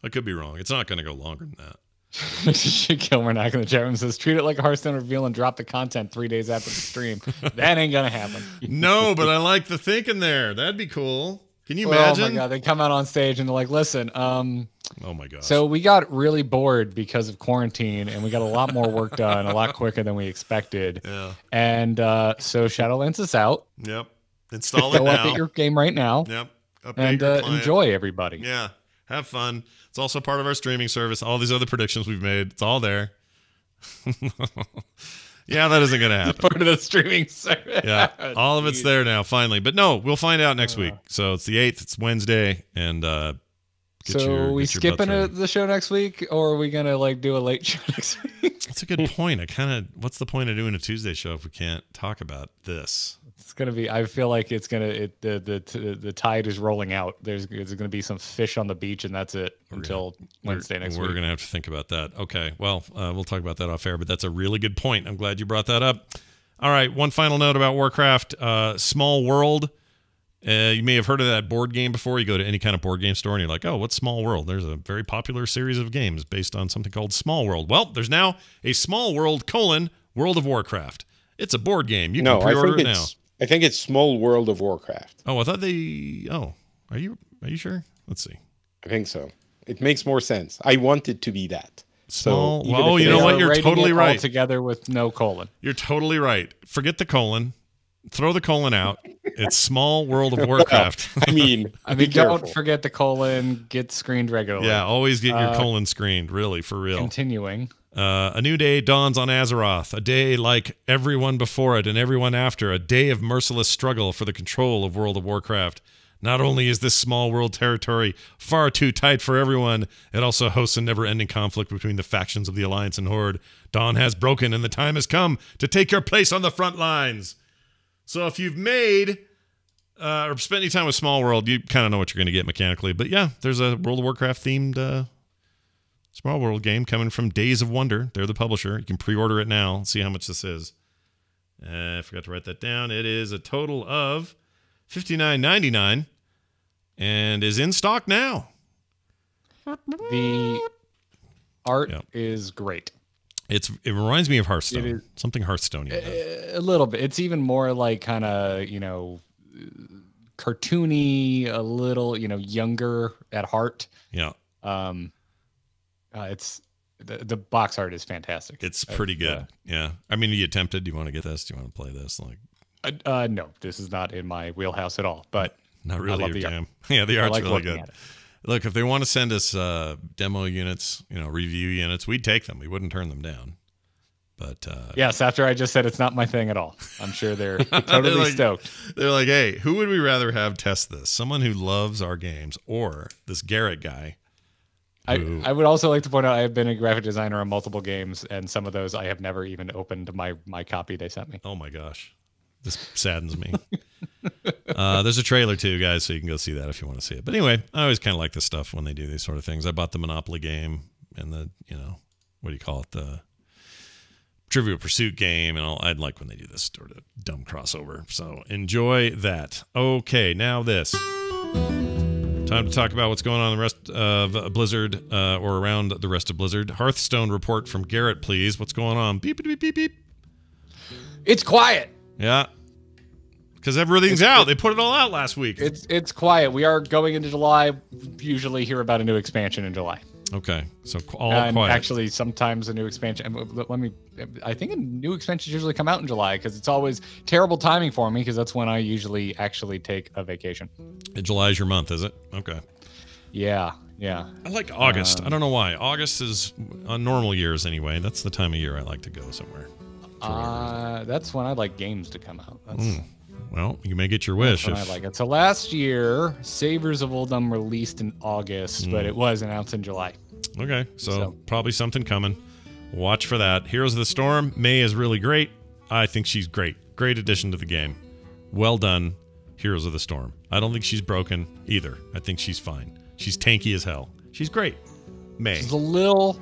I could be wrong. It's not going to go longer than that.
Kilmernack in the chat room says, treat it like a Hearthstone reveal and drop the content 3 days after the stream. That ain't gonna happen.
No, but I like the thinking there. That'd be cool. Can you imagine?
Oh my god, they come out on stage and they're like, listen,
oh my gosh.
So we got really bored because of quarantine and we got a lot more work done a lot quicker than we expected.
Yeah.
And so Shadowlands is out.
Yep. Install it
Go
now.
up at your game right now.
Yep. Update
And
your client.
enjoy, everybody.
Yeah. Have fun. It's also part of our streaming service. All these other predictions we've made, it's all there. Yeah, that isn't going to happen.
Part of the streaming service.
Yeah, all of it's there now, finally. But no, we'll find out next week. So it's the 8th. It's Wednesday. And
so we skipping the show next week, or are we going to like do a late show next week?
That's a good point. What's the point of doing a Tuesday show if we can't talk about this?
It's gonna be. I feel like it's gonna. The tide is rolling out. There's gonna be some fish on the beach, and that's it until Wednesday next week.
We're gonna have to think about that. Okay. Well, we'll talk about that off air. But that's a really good point. I'm glad you brought that up. All right. One final note about Warcraft. Small World. You may have heard of that board game before. You go to any kind of board game store and you're like, oh, what's Small World? There's a very popular series of games based on something called Small World. Well, there's now a Small World : World of Warcraft. It's a board game. You can pre-order it now.
I think it's Small World of Warcraft.
Oh, I thought they. Oh, are you sure? Let's see.
I think so. It makes more sense. I want it to be that.
Small.
So
oh, you know what? You're totally right.
Together with no colon.
You're totally right. Forget the colon. Throw the colon out. It's Small World of Warcraft.
I mean,
don't forget the colon. Get screened regularly.
Yeah, always get your colon screened. Really, for real.
Continuing.
A new day dawns on Azeroth, a day like everyone before it and everyone after, a day of merciless struggle for the control of World of Warcraft. Not only is this small world territory far too tight for everyone, it also hosts a never-ending conflict between the factions of the Alliance and Horde. Dawn has broken, and the time has come to take your place on the front lines. So if you've made or spent any time with Small World, you kind of know what you're going to get mechanically. But yeah, there's a World of Warcraft-themed Small World game coming from Days of Wonder. They're the publisher. You can pre-order it now. See how much this is. I forgot to write that down. It is a total of $59.99 and is in stock now.
The art is great.
It reminds me of Hearthstone. Something Hearthstonian.
A little bit. It's even more like kind of, cartoony, a little, younger at heart.
Yeah.
It's the box art is fantastic.
It's pretty good. Yeah. I mean, are you tempted? Do you want to get this? Do you want to play this?
No, this is not in my wheelhouse at all, but
not really
I love
your
the
jam. Yeah, the art's really good.
At it.
Look, if they want to send us demo units, review units, we'd take them. We wouldn't turn them down. But
yes, after I just said it's not my thing at all, I'm sure they're totally stoked.
They're like, hey, who would we rather have test this? Someone who loves our games or this Garrett guy?
I would also like to point out I have been a graphic designer on multiple games, and some of those I have never even opened my copy they sent me.
Oh my gosh. This saddens me. There's a trailer too, guys, so you can go see that if you want to see it. But anyway, I always kind of like this stuff when they do these sort of things. I bought the Monopoly game and the, what do you call it? The Trivial Pursuit game, and I'd like when they do this sort of dumb crossover. So enjoy that. Okay, now this. Time to talk about what's going on in the rest of Blizzard, or around the rest of Blizzard. Hearthstone report from Garrett, please. What's going on? Beep, beep, beep, beep.
It's quiet.
Yeah. Because everything's out. They put it all out last week.
It's quiet. We are going into July. Usually hear about a new expansion in July.
Okay, so all quiet.
Actually, sometimes a new expansion. I think a new expansions usually come out in July because it's always terrible timing for me because that's when I usually actually take a vacation.
July is your month, is it? Okay.
Yeah. Yeah.
I like August. I don't know why. August is on normal years anyway. That's the time of year I like to go somewhere.
That's when I like games to come out. That's,
Well, you may get your wish.
I like it. So last year, Savers of Uldum released in August, but it was announced in July.
Okay, so probably something coming. Watch for that. Heroes of the Storm. May is really great. I think she's great. Great addition to the game. Well done, Heroes of the Storm. I don't think she's broken either. I think she's fine. She's tanky as hell. She's great. May.
She's a little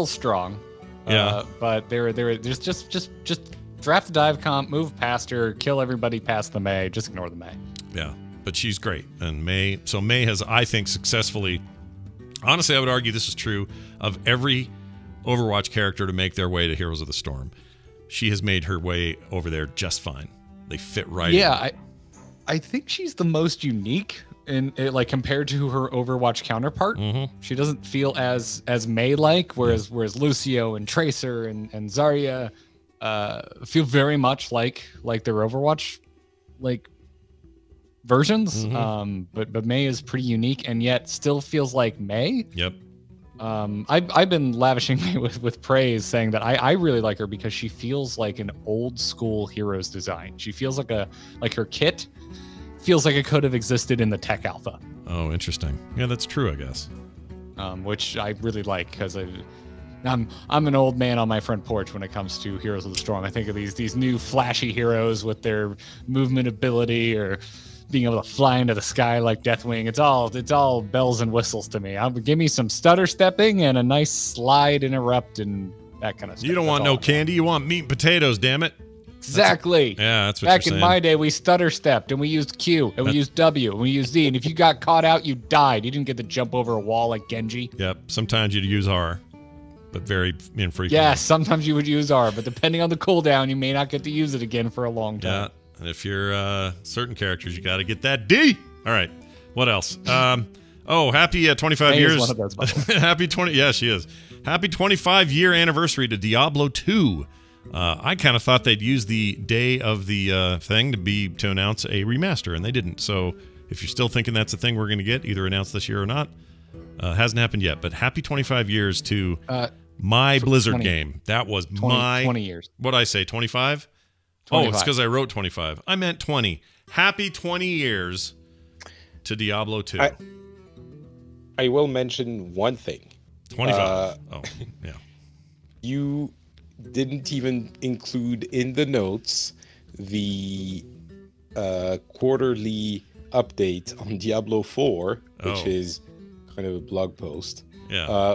strong.
Yeah.
But there's just draft the dive comp, move past her, kill everybody past the May. Just ignore the May.
Yeah, but she's great. And May has, I think, successfully... Honestly, I would argue this is true of every Overwatch character to make their way to Heroes of the Storm. She has made her way over there just fine. They fit right in.
Yeah, I think she's the most unique in like compared to her Overwatch counterpart. She doesn't feel as May-like, whereas Lucio and Tracer and Zarya feel very much like their Overwatch versions. But May is pretty unique and yet still feels like May.
Yep.
I've been lavishing May with praise, saying that I really like her because she feels like an old school Heroes design. She feels like her kit feels like it could have existed in the tech alpha.
Oh, interesting. Yeah, that's true, I guess.
Which I really like because I'm an old man on my front porch when it comes to Heroes of the Storm. I think of these new flashy heroes with their movement ability or being able to fly into the sky like Deathwing. It's all bells and whistles to me. Give me some stutter stepping and a nice slide interrupt and that kind of stuff.
You don't want no candy. You want meat and potatoes, damn it.
Exactly.
That's what
Back
you're
in
saying.
my day, we stutter stepped and we used Q and we used W and we used Z. And if you got caught out, you died. You didn't get to jump over a wall like Genji.
Yep. Sometimes you'd use R, but very infrequently.
Yeah, sometimes you would use R, but depending on the cooldown, you may not get to use it again for a long time.
Yeah. And if you're certain characters, you got to get that D. All right. What else? Happy 25
May
years.
is one of those, by the way.
Happy 20. Yeah, she is. Happy 25-year anniversary to Diablo II. I kind of thought they'd use the day of the thing to announce a remaster, and they didn't. So if you're still thinking that's the thing we're going to get, either announced this year or not, hasn't happened yet. But happy 25 years to my Blizzard
20,
game. That was
20 years.
What'd I say, 25?
25.
Oh, it's because I wrote 25. I meant 20. Happy 20 years to Diablo 2.
I will mention one thing.
25. Yeah.
You didn't even include in the notes the quarterly update on Diablo 4, which is kind of a blog post,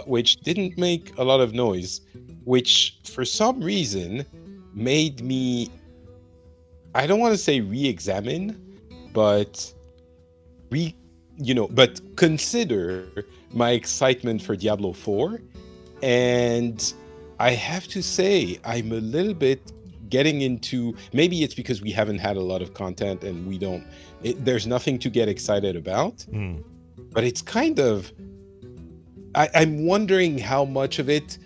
which didn't make a lot of noise, which for some reason made me, I don't want to say re-examine, but consider my excitement for Diablo 4. And I have to say, I'm a little bit getting into, maybe it's because we haven't had a lot of content and there's nothing to get excited about, but it's kind of, I'm wondering how much of it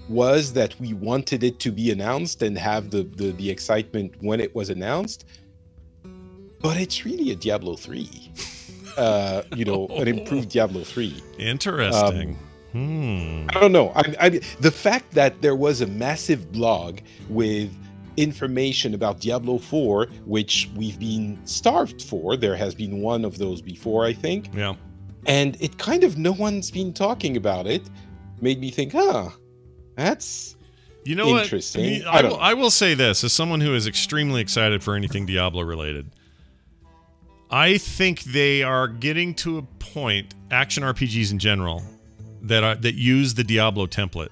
was that we wanted it to be announced and have the excitement when it was announced, but it's really a Diablo 3, an improved Diablo 3.
Interesting.
I don't know. The fact that there was a massive blog with information about Diablo 4, which we've been starved for. There has been one of those before, I think.
Yeah.
And it kind of, no one's been talking about it. Made me think, that's interesting.
What? I will say this, as someone who is extremely excited for anything Diablo related, I think they are getting to a point, action RPGs in general, that use the Diablo template.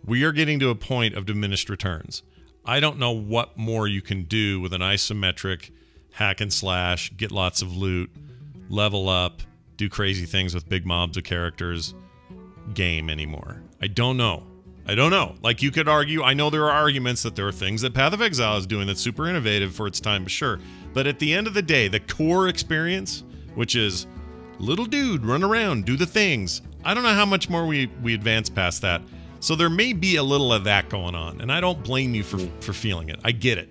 We are getting to a point of diminished returns. I don't know what more you can do with an isometric hack and slash, get lots of loot, level up, do crazy things with big mobs of characters game anymore. I don't know. Like, you could argue, I know there are arguments that there are things that Path of Exile is doing that's super innovative for its time, sure. But at the end of the day, the core experience, which is little dude, run around, do the things, I don't know how much more we advance past that. So there may be a little of that going on, and I don't blame you for feeling it. I get it.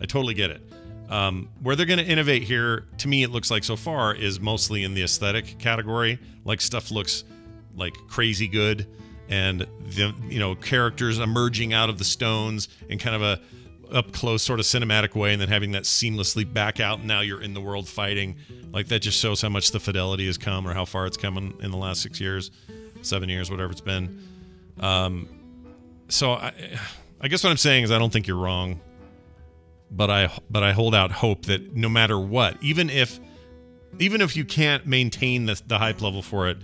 I totally get it. Where they're going to innovate here, to me, it looks like so far, is mostly in the aesthetic category. Like, stuff looks like crazy good, and the characters emerging out of the stones in kind of a up close sort of cinematic way, and then having that seamlessly back out, and now you're in the world fighting. Like, that just shows how much the fidelity has come, or how far it's come in the last 6 years, 7 years, whatever it's been. So I guess what I'm saying is I don't think you're wrong, but I hold out hope that no matter what, even if you can't maintain the hype level for it,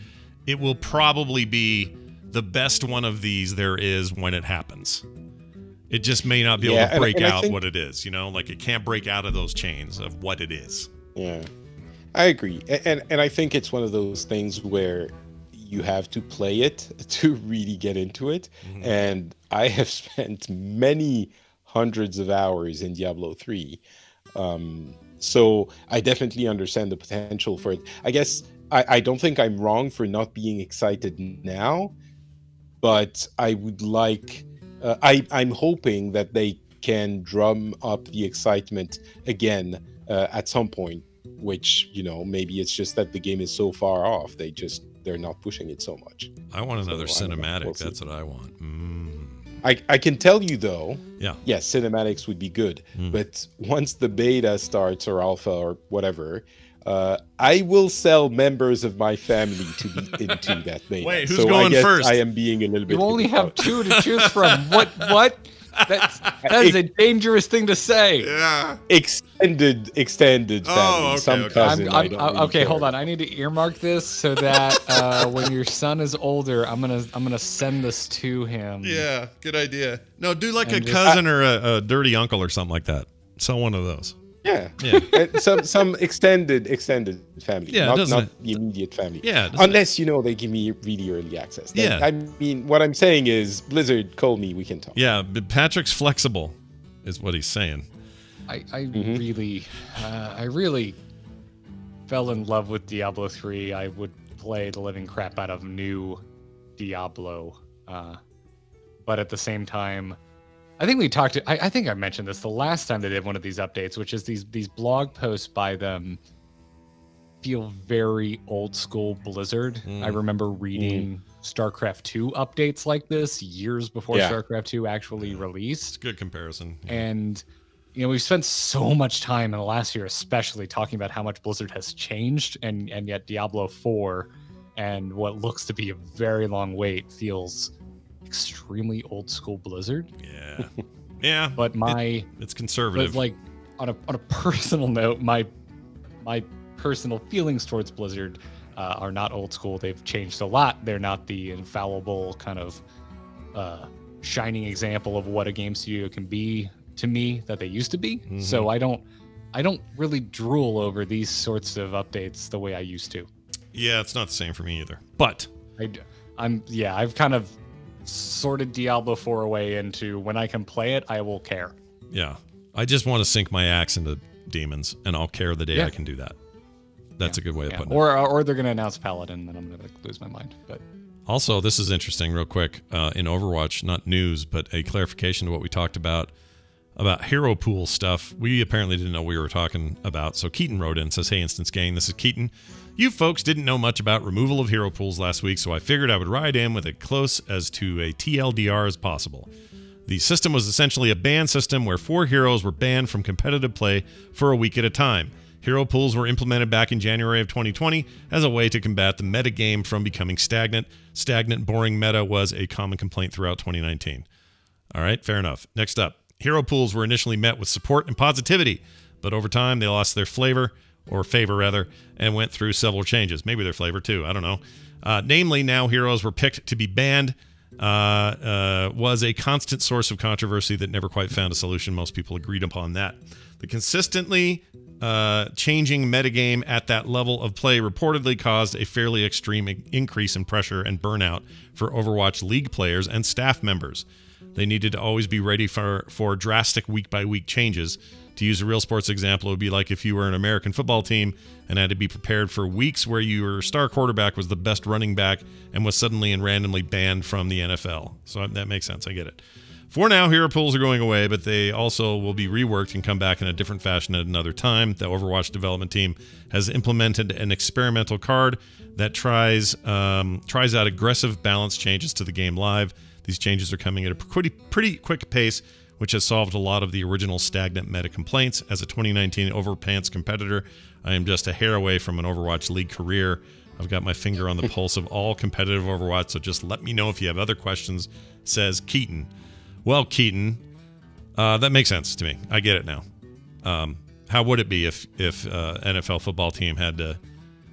it will probably be the best one of these there is when it happens. It just may not be able to break out what it is, like it can't break out of those chains of what it is.
Yeah, I agree. And I think it's one of those things where you have to play it to really get into it. Mm-hmm. And I have spent many hundreds of hours in Diablo 3. So I definitely understand the potential for it. I guess I don't think I'm wrong for not being excited now, but I would like... I'm hoping that they can drum up the excitement again at some point, which, maybe it's just that the game is so far off. They're not pushing it so much.
I want another cinematic. That's what I want.
I can tell you, though,
yes,
cinematics would be good. But once the beta starts, or alpha, or whatever, I will sell members of my family to be into that beta.
Wait, who's going first?
I am being a little bit...
You only have 2 to choose from. What? That is a dangerous thing to say.
Yeah.
Extended family.
Okay,
Some
okay.
cousin.
Okay, hold on. I need to earmark this so that when your son is older, I'm gonna send this to him.
Yeah, good idea. No, do like a cousin or a dirty uncle or something like that. Sell one of those.
Yeah. some extended family.
Yeah,
not the immediate family.
Yeah.
Unless, they give me really early access. Then, I mean, what I'm saying is, Blizzard, call me, we can talk.
Yeah, but Patrick's flexible, is what he's saying.
I really fell in love with Diablo 3. I would play the living crap out of new Diablo. But at the same time, I think we talked. I think I mentioned this the last time they did one of these updates, which is these blog posts by them feel very old school Blizzard. I remember reading StarCraft 2 updates like this years before StarCraft 2 actually released.
Good comparison.
And we've spent so much time in the last year, especially talking about how much Blizzard has changed, and yet Diablo 4 and what looks to be a very long wait feels extremely old school Blizzard.
Yeah.
But
it's conservative.
But like on a personal note, my personal feelings towards Blizzard are not old school. They've changed a lot. They're not the infallible kind of shining example of what a game studio can be to me that they used to be. So I don't really drool over these sorts of updates the way I used to.
Yeah, it's not the same for me either. But
I've kind of sorted Diablo 4 away into when I can play it, I will care.
Yeah. I just want to sink my axe into demons, and I'll care the day I can do that. That's a good way of putting it.
Or they're going to announce Paladin, and I'm going to lose my mind. But
also, this is interesting, real quick. In Overwatch, not news, but a clarification to what we talked about hero pool stuff. We apparently didn't know we were talking about. So Keaton wrote in and says, "Hey, Instance Gang, this is Keaton. You folks didn't know much about removal of hero pools last week, so I figured I would ride in with it close as to a TLDR as possible. The system was essentially a ban system where 4 heroes were banned from competitive play for a week at a time. Hero pools were implemented back in January of 2020 as a way to combat the meta game from becoming stagnant. Stagnant, boring meta was a common complaint throughout 2019. All right, fair enough. Next up, hero pools were initially met with support and positivity, but over time they lost their favor, and went through several changes. Maybe their flavor too, I don't know. Namely, now heroes were picked to be banned. Was a constant source of controversy that never quite found a solution. Most people agreed upon that. The consistently changing metagame at that level of play reportedly caused a fairly extreme increase in pressure and burnout for Overwatch League players and staff members. They needed to always be ready for drastic week-by-week changes. To use a real sports example, it would be like if you were an American football team and had to be prepared for weeks where your star quarterback was the best running back and was suddenly and randomly banned from the NFL. So that makes sense. I get it. For now, hero pools are going away, but they also will be reworked and come back in a different fashion at another time. The Overwatch development team has implemented an experimental card that tries out aggressive balance changes to the game live. These changes are coming at a pretty quick pace, which has solved a lot of the original stagnant meta complaints. As a 2019 Overpants competitor, I am just a hair away from an Overwatch League career. I've got my finger on the pulse of all competitive Overwatch, so just let me know if you have other questions, says Keaton. Well, Keaton, that makes sense to me. I get it now. How would it be if NFL football team had to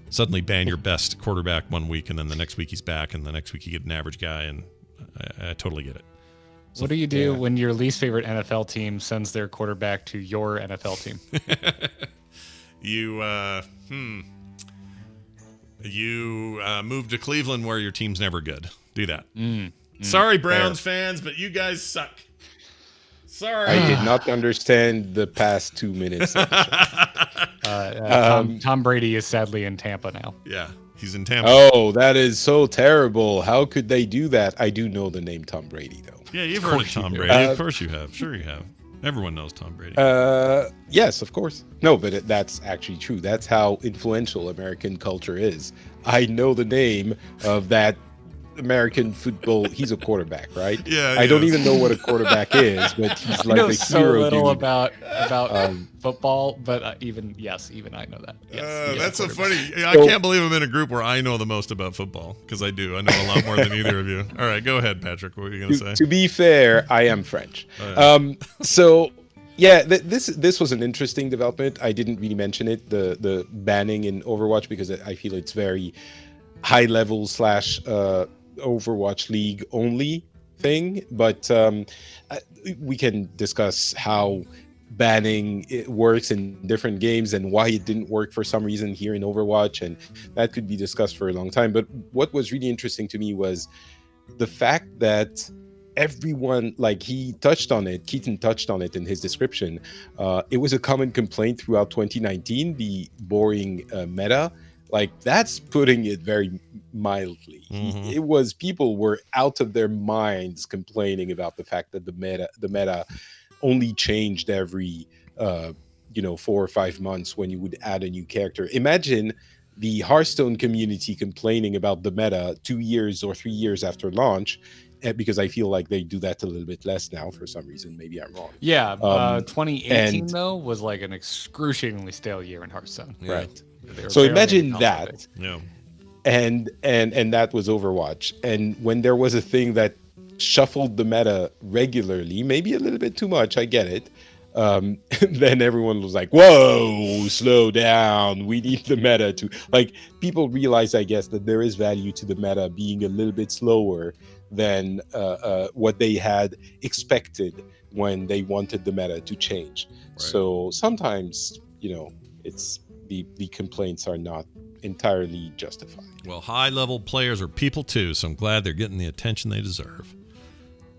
suddenly ban your best quarterback one week, and then the next week he's back, and the next week you get an average guy, and I totally get it.
So, what do you do when your least favorite NFL team sends their quarterback to your NFL team?
You move to Cleveland where your team's never good. Do that. Sorry, Browns fans, but you guys suck. Sorry.
I did not understand the past 2 minutes.
Tom Brady is sadly in Tampa now.
Yeah, he's in Tampa.
Oh, that is so terrible. How could they do that? I do know the name Tom Brady, though.
Yeah, you've heard of Tom Brady. Of course you have. Sure you have. Everyone knows Tom Brady.
Yes, of course. No, but that's actually true. That's how influential American culture is. I know the name of that American football. He's a quarterback, right?
Yeah.
I don't even know what a quarterback is, but he's like the
so
hero
little
dude.
about football, but even I know that. Yes,
that's so funny. I
So-
can't believe I'm in a group where I know the most about football, because I do. I know a lot more than either of you. All right, go ahead, Patrick. What were you going to say?
To be fair, I am French.
Oh, yeah.
So yeah, this was an interesting development. I didn't really mention it, the banning in Overwatch, because I feel it's very high level / Overwatch League only thing. But we can discuss how banning it works in different games and why it didn't work for some reason here in Overwatch, and that could be discussed for a long time. But what was really interesting to me was the fact that everyone, like Keaton touched on it in his description. It was a common complaint throughout 2019, the boring meta. Like, that's putting it very mildly. It was, people were out of their minds complaining about the fact that the meta only changed every 4 or 5 months when you would add a new character. Imagine the Hearthstone community complaining about the meta 2 years or 3 years after launch, because I feel like they do that a little bit less now for some reason. Maybe I'm wrong.
Yeah, 2018 though was like an excruciatingly stale year in Hearthstone.
Yeah.
Right. So imagine that.
Yeah.
And that was Overwatch. And when there was a thing that shuffled the meta regularly, maybe a little bit too much, I get it. Then everyone was like, whoa, slow down. We need the meta to, like, people realize, I guess, that there is value to the meta being a little bit slower than what they had expected when they wanted the meta to change. Right. So sometimes, it's the complaints are not entirely justified.
Well, high-level players are people too, so I'm glad they're getting the attention they deserve.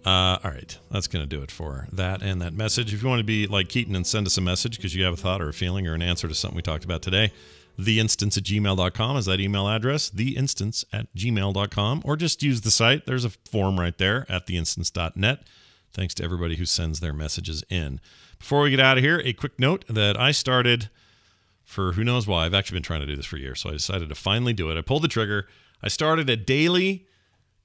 All right, that's going to do it for that and that message. If you want to be like Keaton and send us a message because you have a thought or a feeling or an answer to something we talked about today, theinstance@gmail.com is that email address, theinstance@gmail.com, or just use the site. There's a form right there at theinstance.net. Thanks to everybody who sends their messages in. Before we get out of here, a quick note that I started for who knows why. I've actually been trying to do this for years, so I decided to finally do it. I pulled the trigger. I started a daily,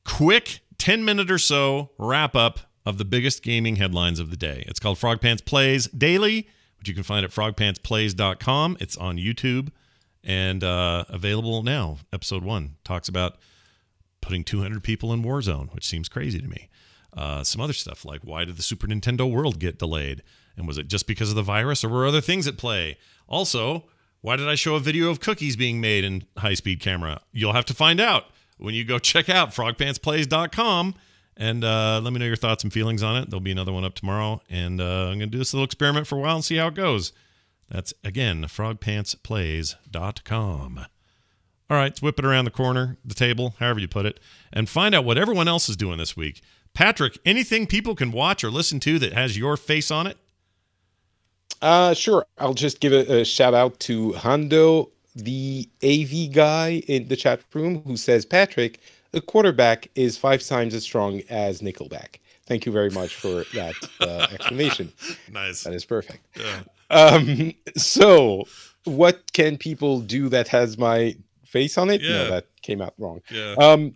quick 10-minute or so wrap-up of the biggest gaming headlines of the day. It's called Frog Pants Plays Daily, which you can find at frogpantsplays.com. It's on YouTube and available now. Episode 1 talks about putting 200 people in Warzone, which seems crazy to me. Some other stuff like, why did the Super Nintendo World get delayed? And was it just because of the virus, or were other things at play? Also, why did I show a video of cookies being made in high-speed camera? You'll have to find out when you go check out frogpantsplays.com, and let me know your thoughts and feelings on it. There'll be another one up tomorrow, and I'm going to do this little experiment for a while and see how it goes. That's, again, frogpantsplays.com. All right, let's whip it around the corner, the table, however you put it, and find out what everyone else is doing this week. Patrick, anything people can watch or listen to that has your face on it?
Sure. I'll just give a shout out to Hondo, the AV guy in the chat room, who says, Patrick, a quarterback is 5 times as strong as Nickelback. Thank you very much for that explanation.
Nice.
That is perfect.
Yeah.
So, what can people do that has my face on it?
Yeah.
No, that came out wrong.
Yeah.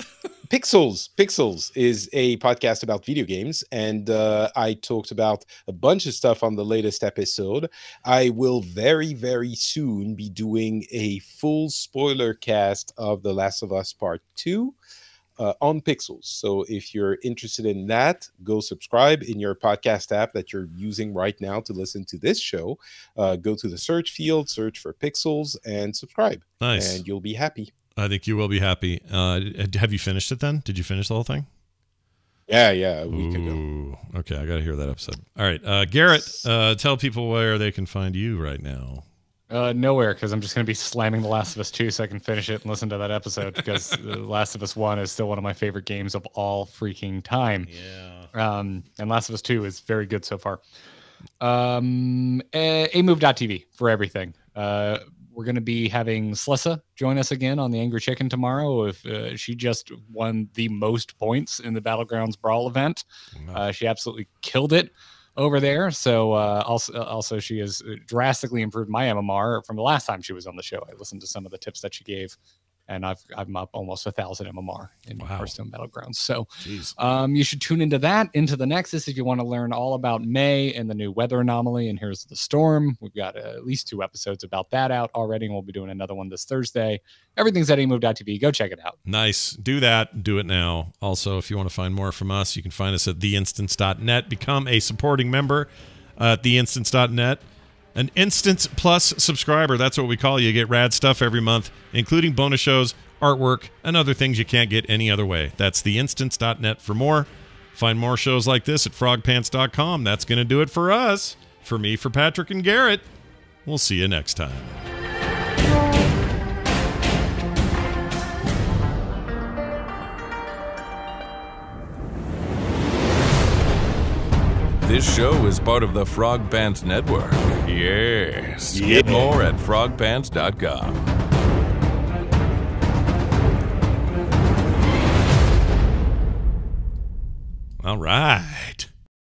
Pixels is a podcast about video games, and I talked about a bunch of stuff on the latest episode. I will very, very soon be doing a full spoiler cast of The Last of Us Part 2 on Pixels. So if you're interested in that, go subscribe in your podcast app that you're using right now to listen to this show. Go to the search field, search for Pixels, and subscribe.
Nice.
And you'll be happy.
I think you will be happy. Have you finished it then? Did you finish the whole thing?
Yeah, a week ago.
Ooh, okay, I got to hear that episode. All right, Garrett, tell people where they can find you right now.
Nowhere, because I'm just going to be slamming The Last of Us 2 so I can finish it and listen to that episode, because The Last of Us 1 is still one of my favorite games of all freaking time.
Yeah.
And Last of Us 2 is very good so far. amove.tv for everything. We're going to be having Slessa join us again on the Angry Chicken tomorrow. If she just won the most points in the Battlegrounds Brawl event. She absolutely killed it over there. So also she has drastically improved my MMR from the last time she was on the show. I listened to some of the tips that she gave, and I'm up almost 1,000 MMR in Hearthstone Battlegrounds. So you should tune into that, into the Nexus, if you want to learn all about May and the new weather anomaly and Here's the Storm. We've got at least 2 episodes about that out already, and we'll be doing another one this Thursday. Everything's at amove.tv. Go check it out.
Nice. Do that. Do it now. Also, if you want to find more from us, you can find us at theinstance.net. Become a supporting member at theinstance.net. An Instance Plus subscriber. That's what we call you. You get rad stuff every month, including bonus shows, artwork, and other things you can't get any other way. That's theinstance.net for more. Find more shows like this at frogpants.com. That's going to do it for us. For me, for Patrick and Garrett. We'll see you next time.
This show is part of the Frog Pants Network. Yes. Get more at frogpants.com.
All right.